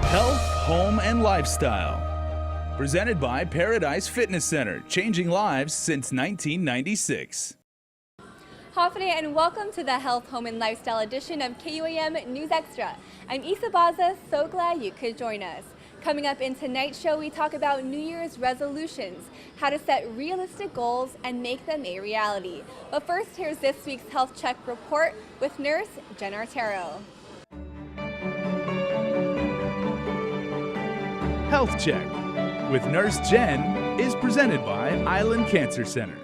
Health, Home, and Lifestyle. Presented by Paradise Fitness Center, changing lives since 1996. Hafide, and welcome to the Health, Home, and Lifestyle edition of KUAM News Extra. I'm Isa Baza, so glad you could join us. Coming up in tonight's show, we talk about New Year's resolutions, how to set realistic goals and make them a reality. But first, here's this week's Health Check report with nurse Jen Artero. Health Check with Nurse Jen is presented by Island Cancer Center.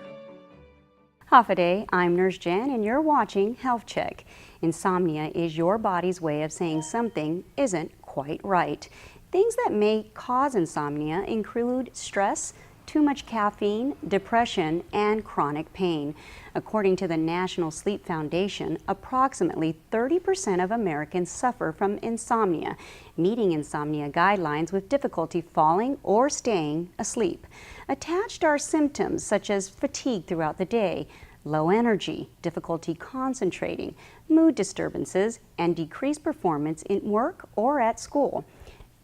Hafide, I'm Nurse Jen and you're watching Health Check. Insomnia is your body's way of saying something isn't quite right. Things that may cause insomnia include stress, too much caffeine, depression, and chronic pain. According to the National Sleep Foundation, approximately 30% of Americans suffer from insomnia, meeting insomnia guidelines with difficulty falling or staying asleep. Attached are symptoms such as fatigue throughout the day, low energy, difficulty concentrating, mood disturbances, and decreased performance in work or at school.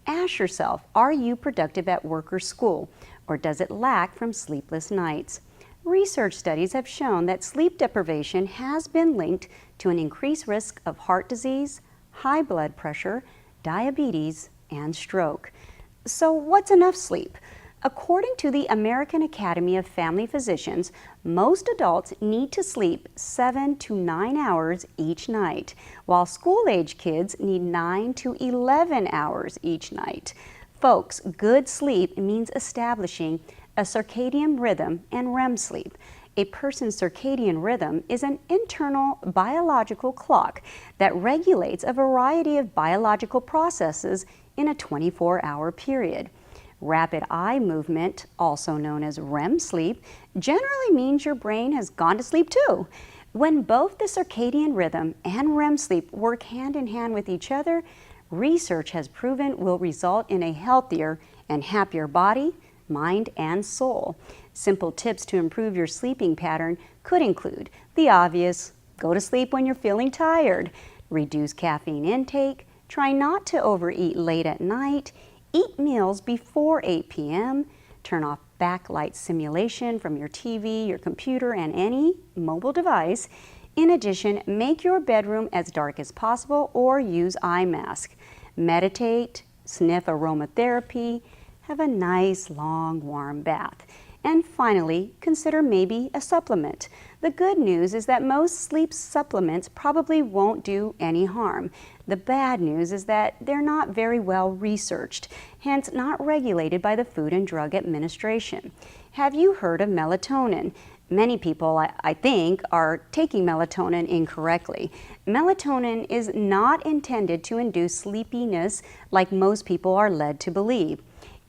Ask yourself, are you productive at work or school, or does it lack from sleepless nights? Research studies have shown that sleep deprivation has been linked to an increased risk of heart disease, high blood pressure, diabetes, and stroke. So what's enough sleep? According to the American Academy of Family Physicians, most adults need to sleep 7 to 9 hours each night, while school-age kids need 9 to 11 hours each night. Folks, good sleep means establishing a circadian rhythm and REM sleep. A person's circadian rhythm is an internal biological clock that regulates a variety of biological processes in a 24-hour period. Rapid eye movement, also known as REM sleep, generally means your brain has gone to sleep too. When both the circadian rhythm and REM sleep work hand in hand with each other, research has proven will result in a healthier and happier body, mind, and soul. Simple tips to improve your sleeping pattern could include the obvious: go to sleep when you're feeling tired, reduce caffeine intake, try not to overeat late at night, eat meals before 8 p.m., turn off backlight simulation from your TV, your computer, and any mobile device. In addition, make your bedroom as dark as possible or use eye mask. Meditate, sniff aromatherapy, have a nice, long, warm bath. And finally, consider maybe a supplement. The good news is that most sleep supplements probably won't do any harm. The bad news is that they're not very well researched, hence not regulated by the Food and Drug Administration. Have you heard of melatonin? Many people, I think, are taking melatonin incorrectly. Melatonin is not intended to induce sleepiness like most people are led to believe.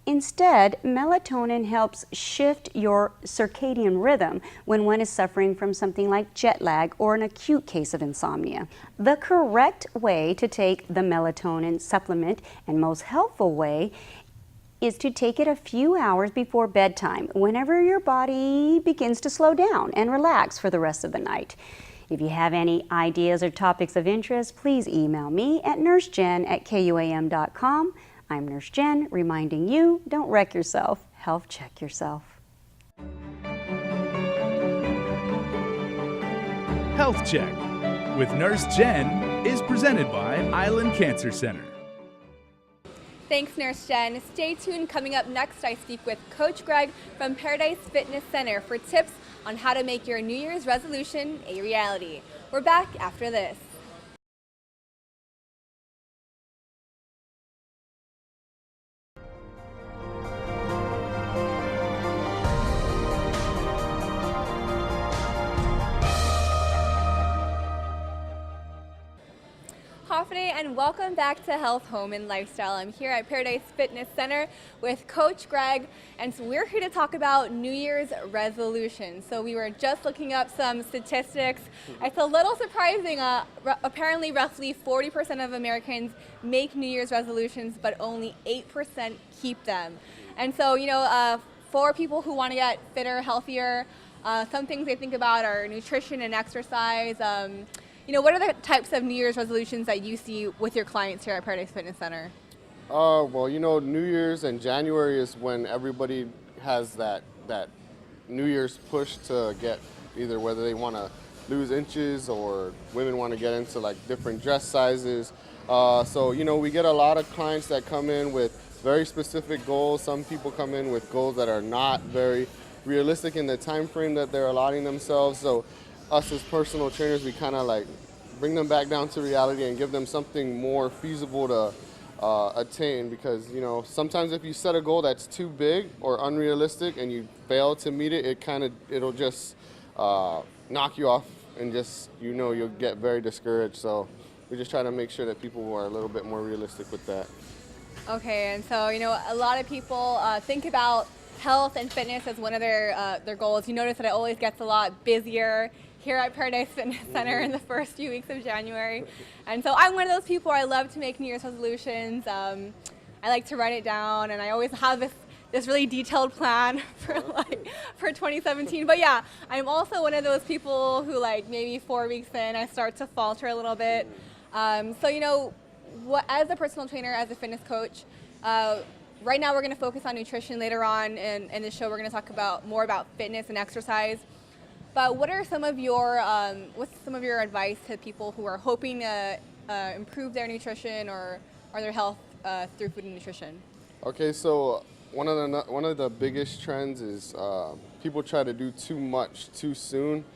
Instead, melatonin helps shift your circadian rhythm when one is suffering from something like jet lag or an acute case of insomnia. The correct way to take the melatonin supplement, and most helpful way, is to take it a few hours before bedtime, whenever your body begins to slow down and relax for the rest of the night. If you have any ideas or topics of interest, please email me at nursejen@kuam.com. I'm Nurse Jen, reminding you, don't wreck yourself, health check yourself. Health Check with Nurse Jen is presented by Island Cancer Center. Thanks, Nurse Jen. Stay tuned. Coming up next, I speak with Coach Greg from Paradise Fitness Center for tips on how to make your New Year's resolution a reality. We're back after this. Hafide, and welcome back to Health, Home, and Lifestyle. I'm here at Paradise Fitness Center with Coach Greg, and so we're here to talk about New Year's resolutions. So we were just looking up some statistics. It's a little surprising. Apparently, roughly 40% of Americans make New Year's resolutions, but only 8% keep them. And so, for people who want to get fitter, healthier, some things they think about are nutrition and exercise. What are the types of New Year's resolutions that you see with your clients here at Paradise Fitness Center? Well, New Year's and January is when everybody has that New Year's push to get either whether they want to lose inches or women want to get into like different dress sizes. So we get a lot of clients that come in with very specific goals. Some people come in with goals that are not very realistic in the time frame that they're allotting themselves. So us as personal trainers, we kind of like bring them back down to reality and give them something more feasible to attain, because sometimes if you set a goal that's too big or unrealistic and you fail to meet it, it'll just knock you off and just you'll get very discouraged. So we just try to make sure that people are a little bit more realistic with that. Okay, and so a lot of people think about health and fitness as one of their goals. You notice that it always gets a lot busier here at Paradise Fitness Center in the first few weeks of January. And so I'm one of those people. I love to make New Year's resolutions. I like to write it down, and I always have this really detailed plan for 2017. But yeah, I'm also one of those people who maybe 4 weeks in, I start to falter a little bit. So as a personal trainer, as a fitness coach, right now we're going to focus on nutrition. Later on in the show, we're going to talk more about fitness and exercise. But what are some of your what's some of your advice to people who are hoping to improve their nutrition or their health through food and nutrition? Okay, so one of the biggest trends is people try to do too much too soon.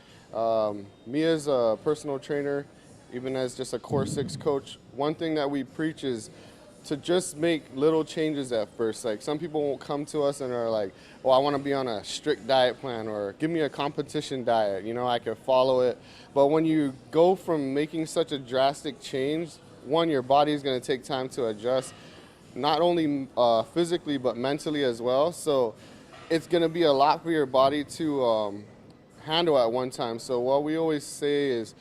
Me as a personal trainer, even as just a Core 6 coach, one thing that we preach is to just make little changes at first. Like, some people won't come to us and are like, "Oh, I want to be on a strict diet plan," or "Give me a competition diet, I can follow it." But when you go from making such a drastic change, one, your body is going to take time to adjust, not only physically but mentally as well. So it's going to be a lot for your body to handle at one time. So what we always say is,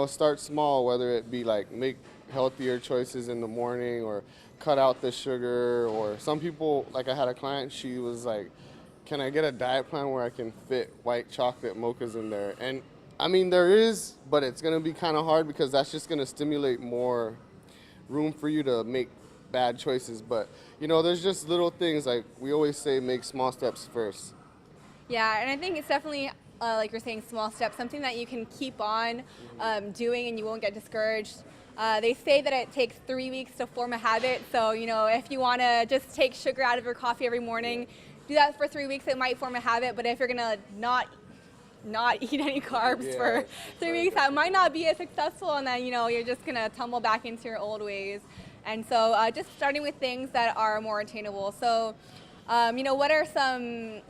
start small, whether it be like make healthier choices in the morning or cut out the sugar. Or some people, like I had a client, she was like, "Can I get a diet plan where I can fit white chocolate mochas in there?" And I mean, there is, but it's going to be kind of hard because that's just going to stimulate more room for you to make bad choices. But there's just little things, like we always say, make small steps first. Yeah, and I think it's definitely like you're saying, small steps, something that you can keep on doing and you won't get discouraged. They say that it takes 3 weeks to form a habit. So, if you want to just take sugar out of your coffee every morning, do that for 3 weeks, it might form a habit. But if you're going to not eat any carbs for 3 weeks, that might not be as successful. And then, you're just going to tumble back into your old ways. And so just starting with things that are more attainable. So, what are some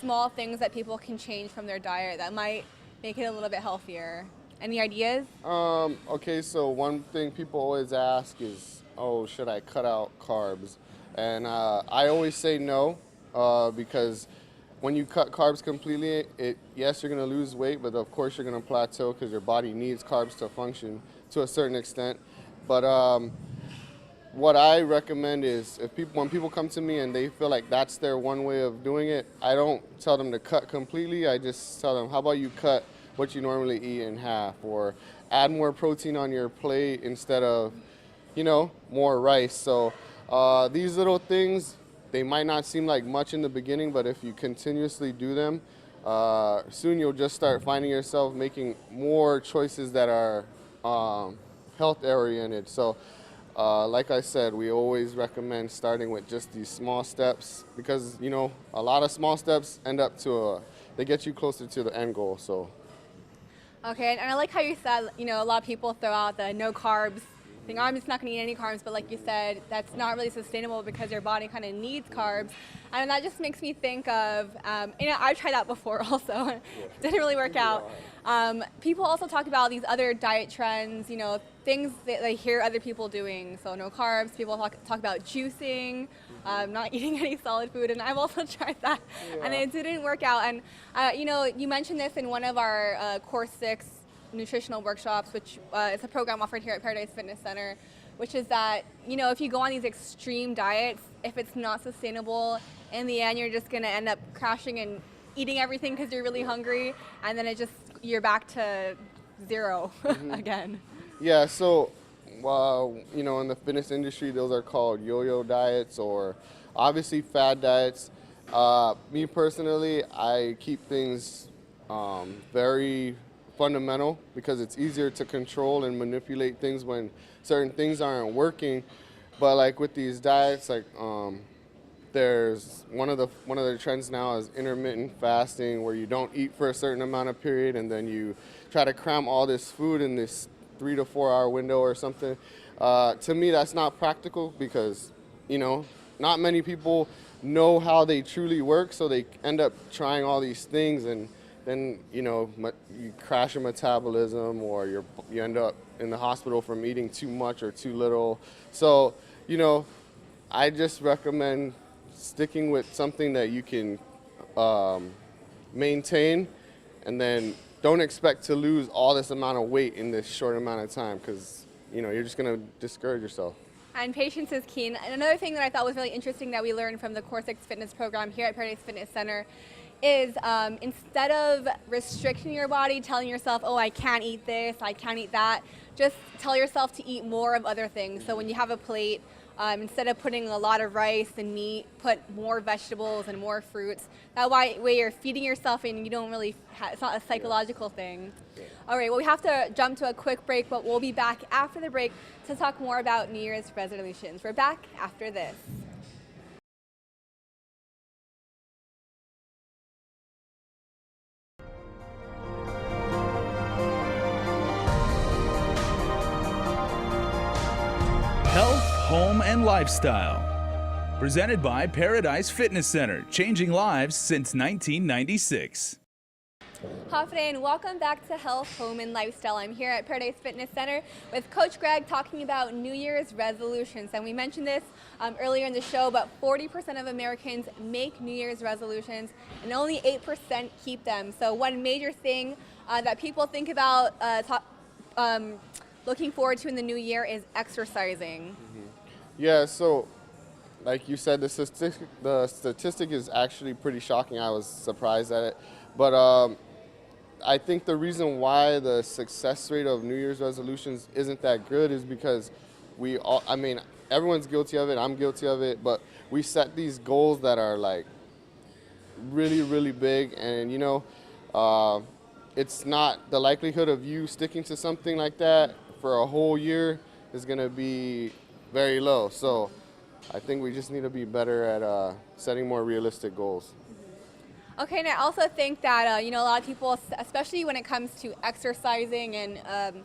small things that people can change from their diet that might make it a little bit healthier? Any ideas? Okay, so one thing people always ask is, "Oh, should I cut out carbs?" And I always say no, because when you cut carbs completely, yes, you're going to lose weight, but of course you're going to plateau because your body needs carbs to function to a certain extent. But what I recommend is, when people come to me and they feel like that's their one way of doing it, I don't tell them to cut completely. I just tell them, how about you cut what you normally eat in half, or add more protein on your plate instead of, more rice. So these little things, they might not seem like much in the beginning, but if you continuously do them, soon you'll just start finding yourself making more choices that are health oriented. So like I said, we always recommend starting with just these small steps, because a lot of small steps end up they get you closer to the end goal. So okay, and I like how you said, a lot of people throw out the no carbs thing. I'm just not going to eat any carbs, but like you said, that's not really sustainable because your body kind of needs carbs. And that just makes me think of, I've tried that before also. It didn't really work out. People also talk about these other diet trends, things that they hear other people doing. So no carbs. People talk about juicing, not eating any solid food. And I've also tried that, and it didn't work out. And, you mentioned this in one of our Core 6 nutritional workshops, which is a program offered here at Paradise Fitness Center, which is that, if you go on these extreme diets, if it's not sustainable, in the end, you're just going to end up crashing and eating everything because you're really hungry, and then you're back to zero again. Yeah, so well, you know, in the fitness industry, those are called yo-yo diets or obviously fad diets. Me personally, I keep things very fundamental because it's easier to control and manipulate things when certain things aren't working. But like with these diets, like there's one of the trends now is intermittent fasting, where you don't eat for a certain amount of period and then you try to cram all this food in this 3 to 4 hour window or something. To me, that's not practical because, you know, not many people know how they truly work, so they end up trying all these things, and then, you know, you crash your metabolism, or you end up in the hospital from eating too much or too little. So, you know, I just recommend sticking with something that you can maintain, and then don't expect to lose all this amount of weight in this short amount of time, because, you know, you're just going to discourage yourself. And patience is key. And another thing that I thought was really interesting that we learned from the Core 6 fitness program here at Paradise Fitness Center is instead of restricting your body, telling yourself, oh, I can't eat this, I can't eat that, just tell yourself to eat more of other things. So when you have a plate, instead of putting a lot of rice and meat, put more vegetables and more fruits. That way you're feeding yourself and you don't really, it's not a psychological thing. All right, well, we have to jump to a quick break, but we'll be back after the break to talk more about New Year's resolutions. We're back after this. Health, Home, and Lifestyle. Presented by Paradise Fitness Center, changing lives since 1996. Hafide, and welcome back to Health, Home, and Lifestyle. I'm here at Paradise Fitness Center with Coach Greg talking about New Year's resolutions. And we mentioned this earlier in the show, but 40% of Americans make New Year's resolutions and only 8% keep them. So one major thing that people think about looking forward to in the new year is exercising. Mm-hmm. Yeah, so like you said, the statistic is actually pretty shocking. I was surprised at it. But I think the reason why the success rate of New Year's resolutions isn't that good is because everyone's guilty of it, I'm guilty of it, but we set these goals that are like really, really big, and you know, it's not, the likelihood of you sticking to something like that for a whole year is gonna be very low. So I think we just need to be better at setting more realistic goals. Okay, and I also think that, you know, a lot of people, especially when it comes to exercising and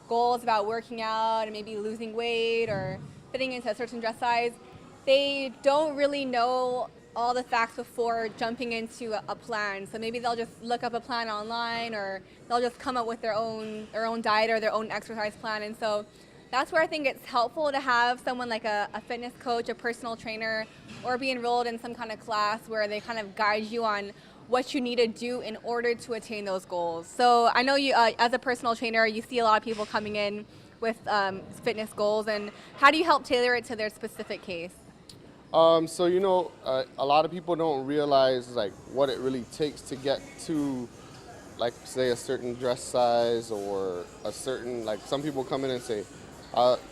goals about working out and maybe losing weight or fitting into a certain dress size, they don't really know all the facts before jumping into a plan. So maybe they'll just look up a plan online, or they'll just come up with their own diet or their own exercise plan. And so that's where I think it's helpful to have someone like a fitness coach, a personal trainer, or be enrolled in some kind of class where they kind of guide you on what you need to do in order to attain those goals. So I know you, as a personal trainer, you see a lot of people coming in with fitness goals, and how do you help tailor it to their specific case? So, you know, a lot of people don't realize like what it really takes to get to, like, say a certain dress size or a certain, like, some people come in and say,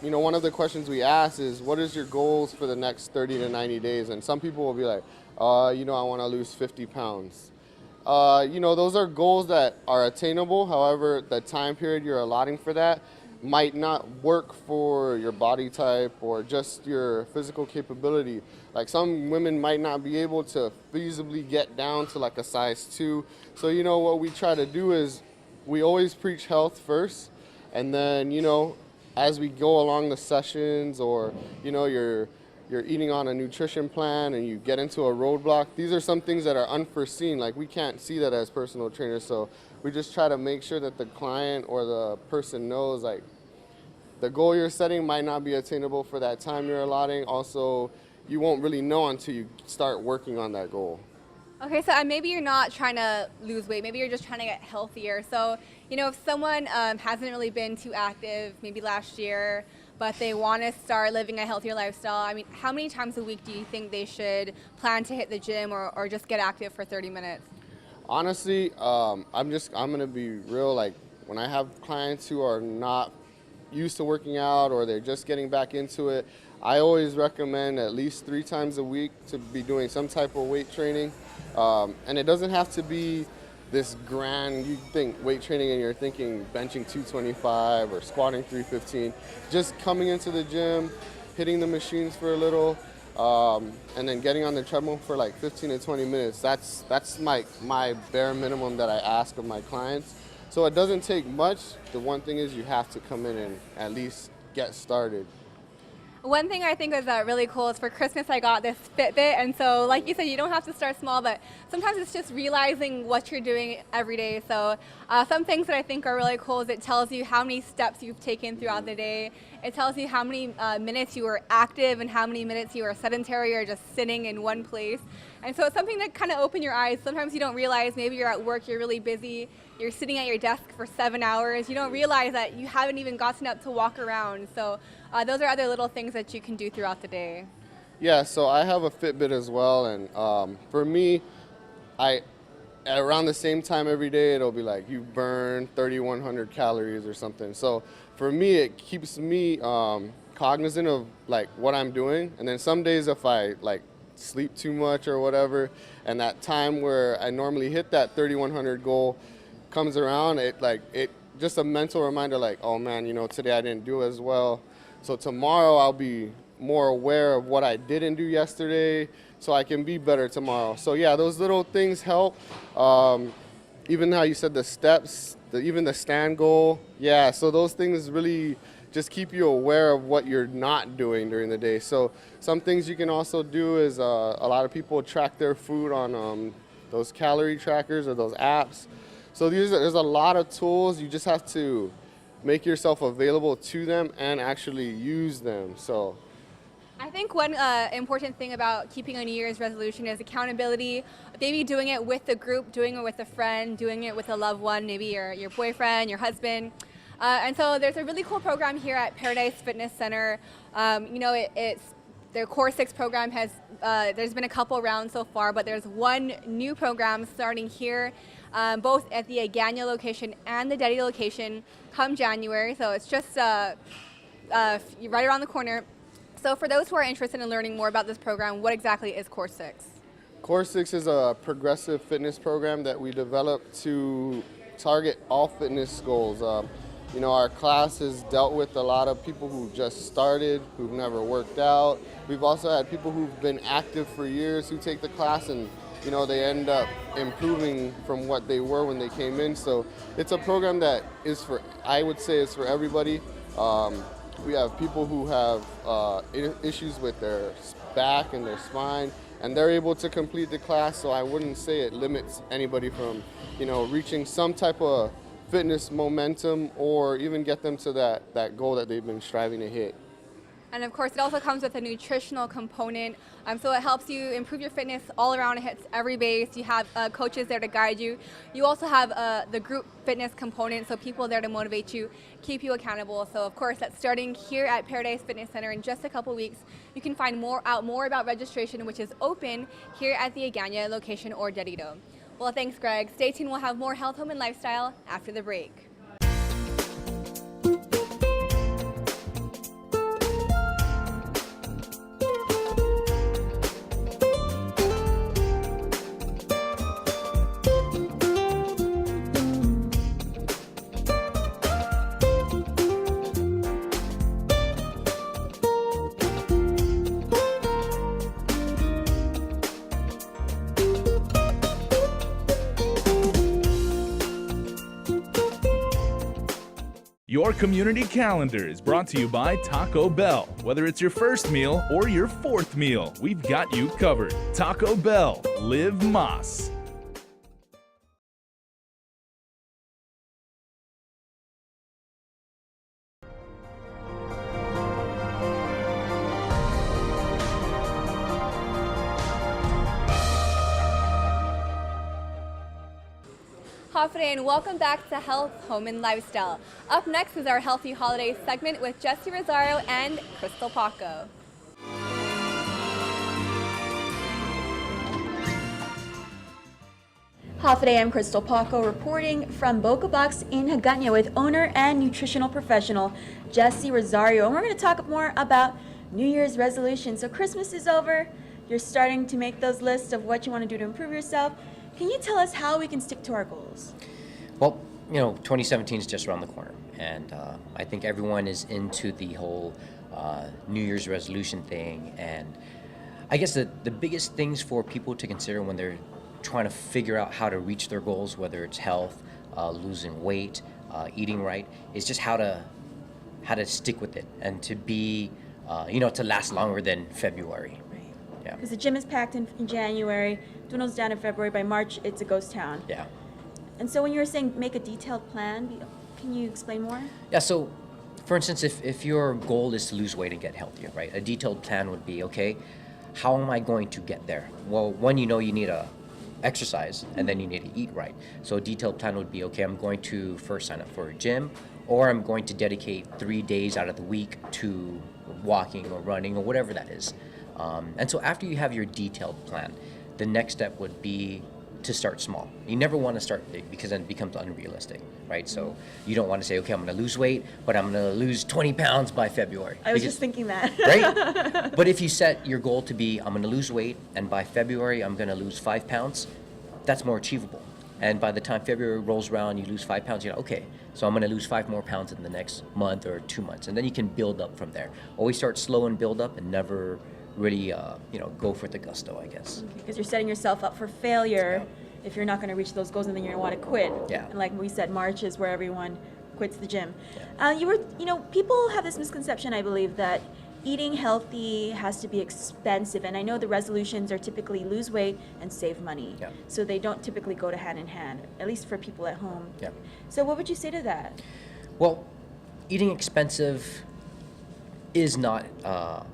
you know, one of the questions we ask is, what is your goals for the next 30 to 90 days? And some people will be like, you know, I want to lose 50 pounds. You know, those are goals that are attainable. However, the time period you're allotting for that might not work for your body type or just your physical capability. Like, some women might not be able to feasibly get down to like a size 2. So, you know, what we try to do is we always preach health first, and then, you know, as we go along the sessions, or, you know, you're eating on a nutrition plan and you get into a roadblock, these are some things that are unforeseen. Like, we can't see that as personal trainers, so we just try to make sure that the client or the person knows, like, the goal you're setting might not be attainable for that time you're allotting. Also, you won't really know until you start working on that goal. Okay, so maybe you're not trying to lose weight, maybe you're just trying to get healthier. So, you know, if someone hasn't really been too active, maybe last year, but they want to start living a healthier lifestyle, I mean, how many times a week do you think they should plan to hit the gym or just get active for 30 minutes? Honestly, I'm gonna be real. Like, when I have clients who are not, used to working out or they're just getting back into it, I always recommend at least 3 times a week to be doing some type of weight training. And it doesn't have to be this grand, you think weight training and you're thinking benching 225 or squatting 315. Just coming into the gym, hitting the machines for a little, and then getting on the treadmill for like 15 to 20 minutes. That's my bare minimum that I ask of my clients. So it doesn't take much. The one thing is you have to come in and at least get started. One thing I think was really cool is for Christmas I got this Fitbit, and so like you said, you don't have to start small, but sometimes it's just realizing what you're doing every day. So some things that I think are really cool is it tells you how many steps you've taken throughout the day. It tells you how many minutes you were active and how many minutes you were sedentary or just sitting in one place. And so it's something that kind of open your eyes. Sometimes you don't realize, maybe you're at work, you're really busy, you're sitting at your desk for 7 hours. You don't realize that you haven't even gotten up to walk around. So those are other little things that you can do throughout the day. Yeah, so I have a Fitbit as well, and for me, around the same time every day, it'll be like you burn 3,100 calories or something. So for me, it keeps me cognizant of like what I'm doing. And then some days if I like sleep too much or whatever, and that time where I normally hit that 3,100 goal comes around, it just a mental reminder like, oh man, today I didn't do as well. So tomorrow I'll be more aware of what I didn't do yesterday so I can be better tomorrow. So yeah, those little things help. Even how you said the steps, even the stand goal. Yeah, so those things really just keep you aware of what you're not doing during the day. So some things you can also do is a lot of people track their food on those calorie trackers or those apps. So there's a lot of tools. You just have to make yourself available to them and actually use them. So I think one important thing about keeping a New Year's resolution is accountability. Maybe doing it with the group, doing it with a friend, doing it with a loved one, maybe your boyfriend, your husband. And so there's a really cool program here at Paradise Fitness Center. It's their Core 6 program has, there's been a couple rounds so far, but there's one new program starting here, both at the Agana location and the Dedido location come January. So it's just right around the corner. So for those who are interested in learning more about this program, what exactly is Core 6? Core 6 is a progressive fitness program that we developed to target all fitness goals. Our class has dealt with a lot of people who just started, who've never worked out. We've also had people who've been active for years who take the class and they end up improving from what they were when they came in. So it's a program that I would say is for everybody. We have people who have issues with their back and their spine, and they're able to complete the class. So I wouldn't say it limits anybody from, reaching some type of fitness momentum or even get them to that goal that they've been striving to hit. And of course, it also comes with a nutritional component. So it helps you improve your fitness all around. It hits every base. You have coaches there to guide you. You also have the group fitness component, so people there to motivate you, keep you accountable. So of course, that's starting here at Paradise Fitness Center in just a couple weeks. You can find out more about registration, which is open here at the Agana location or Dedido. Well, thanks, Greg. Stay tuned. We'll have more health, home, and lifestyle after the break. Your community calendar is brought to you by Taco Bell. Whether it's your first meal or your fourth meal, we've got you covered. Taco Bell, live Más. Hafide, and welcome back to Health, Home, and Lifestyle. Up next is our Healthy Holidays segment with Jesse Rosario and Crystal Paco. Today, I'm Crystal Paco reporting from Boca Box in Hagåtña with owner and nutritional professional Jesse Rosario. And we're going to talk more about New Year's resolutions. So Christmas is over. You're starting to make those lists of what you want to do to improve yourself. Can you tell us how we can stick to our goals? Well, 2017 is just around the corner. And I think everyone is into the whole New Year's resolution thing. And I guess the biggest things for people to consider when they're trying to figure out how to reach their goals, whether it's health, losing weight, eating right, is just how to stick with it and to be, to last longer than February. Right. Yeah. Because the gym is packed in January, dwindles down in February. By March, it's a ghost town. Yeah. And so when you were saying make a detailed plan, can you explain more? Yeah, so for instance, if your goal is to lose weight and get healthier, right, a detailed plan would be, okay, how am I going to get there? Well, one, you need to exercise, and then you need to eat right. So a detailed plan would be, okay, I'm going to first sign up for a gym, or I'm going to dedicate 3 days out of the week to walking or running or whatever that is. And so after you have your detailed plan, the next step would be to start small. You never want to start big because then it becomes unrealistic, right? So you don't want to say, okay, I'm going to lose weight, but I'm going to lose 20 pounds by February. I was just thinking that. Right? But if you set your goal to be, I'm going to lose weight, and by February, I'm going to lose 5 pounds, that's more achievable. And by the time February rolls around, you lose 5 pounds, okay, so I'm going to lose 5 more pounds in the next month or 2 months. And then you can build up from there. Always start slow and build up and never really, go for the gusto, I guess. Because you're setting yourself up for failure if you're not going to reach those goals, and then you're going to want to quit. Yeah. And like we said, March is where everyone quits the gym. Yeah. People have this misconception, I believe, that eating healthy has to be expensive. And I know the resolutions are typically lose weight and save money. Yeah. So they don't typically go to hand in hand, at least for people at home. Yeah. So what would you say to that? Well, eating expensive is not,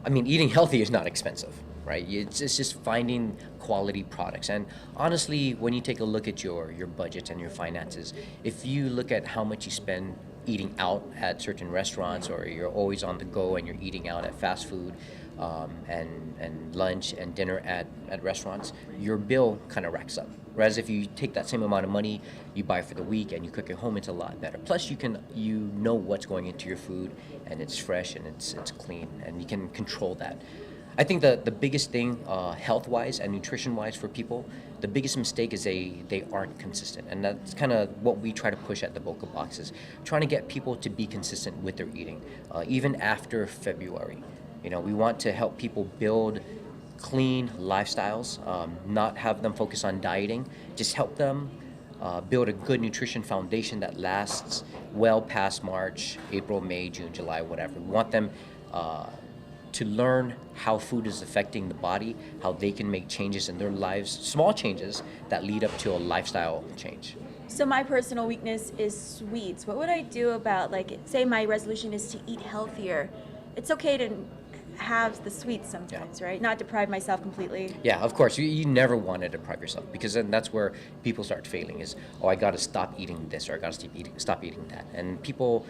eating healthy is not expensive, right? It's just finding quality products. And honestly, when you take a look at your budget and your finances, if you look at how much you spend eating out at certain restaurants, or you're always on the go and you're eating out at fast food, and lunch and dinner at restaurants, your bill kind of racks up. Whereas if you take that same amount of money, you buy for the week and you cook at home, it's a lot better. Plus you know what's going into your food, and it's fresh and it's clean, and you can control that. I think the biggest thing, health-wise and nutrition-wise for people, the biggest mistake is they aren't consistent. And that's kind of what we try to push at the Boca Box, is trying to get people to be consistent with their eating, even after February. We want to help people build clean lifestyles, not have them focus on dieting, just help them build a good nutrition foundation that lasts well past March, April, May, June, July, whatever. We want them to learn how food is affecting the body, how they can make changes in their lives, small changes that lead up to a lifestyle change. So my personal weakness is sweets. What would I do about, say my resolution is to eat healthier? It's okay to have the sweets sometimes, right? Not deprive myself completely. Yeah, of course. You never want to deprive yourself, because then that's where people start failing is, I got to stop eating this, or I got to stop eating that. And people,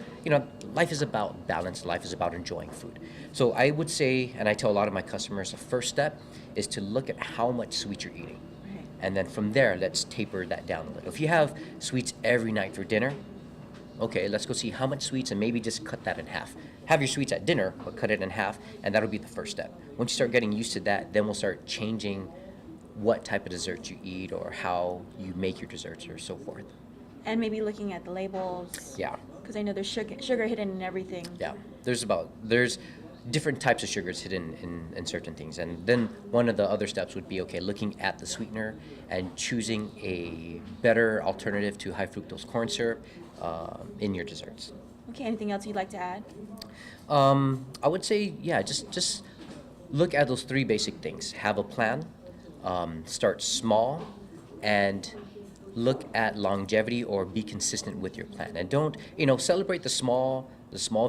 life is about balance. Life is about enjoying food. So I would say, and I tell a lot of my customers, the first step is to look at how much sweets you're eating. Right. And then from there, let's taper that down a little. If you have sweets every night for dinner, okay, let's go see how much sweets, and maybe just cut that in half. Have your sweets at dinner, but cut it in half, and that'll be the first step. Once you start getting used to that, then we'll start changing what type of desserts you eat, or how you make your desserts, or so forth. And maybe looking at the labels. Yeah. Because I know there's sugar hidden in everything. Yeah. There's different types of sugars hidden in certain things. And then one of the other steps would be, okay, looking at the sweetener and choosing a better alternative to high fructose corn syrup in your desserts. Okay, anything else you'd like to add? I would say, just look at those 3 basic things. Have a plan, start small, and look at longevity, or be consistent with your plan. And don't, celebrate the small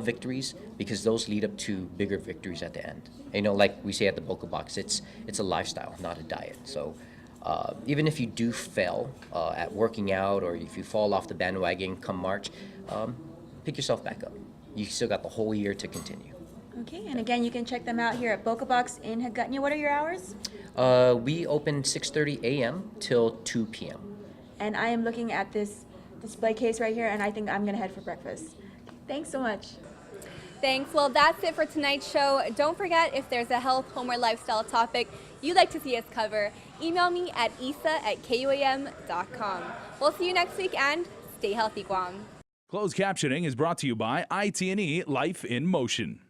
victories, because those lead up to bigger victories at the end. Like we say at the Boca Box, it's a lifestyle, not a diet. So even if you do fail at working out, or if you fall off the bandwagon come March, pick yourself back up. You still got the whole year to continue. Okay, and again, you can check them out here at Boca Box in Hagåtña. What are your hours? We open 6:30 a.m. till 2 p.m. and I am looking at this display case right here, and I think I'm gonna head for breakfast. Thanks so much. Thanks. Well, that's it for tonight's show. Don't forget, if there's a health, home, or lifestyle topic you'd like to see us cover, email me at isa@kuam.com. We'll see you next week, and stay healthy, Guam. Closed captioning is brought to you by IT&E Life in Motion.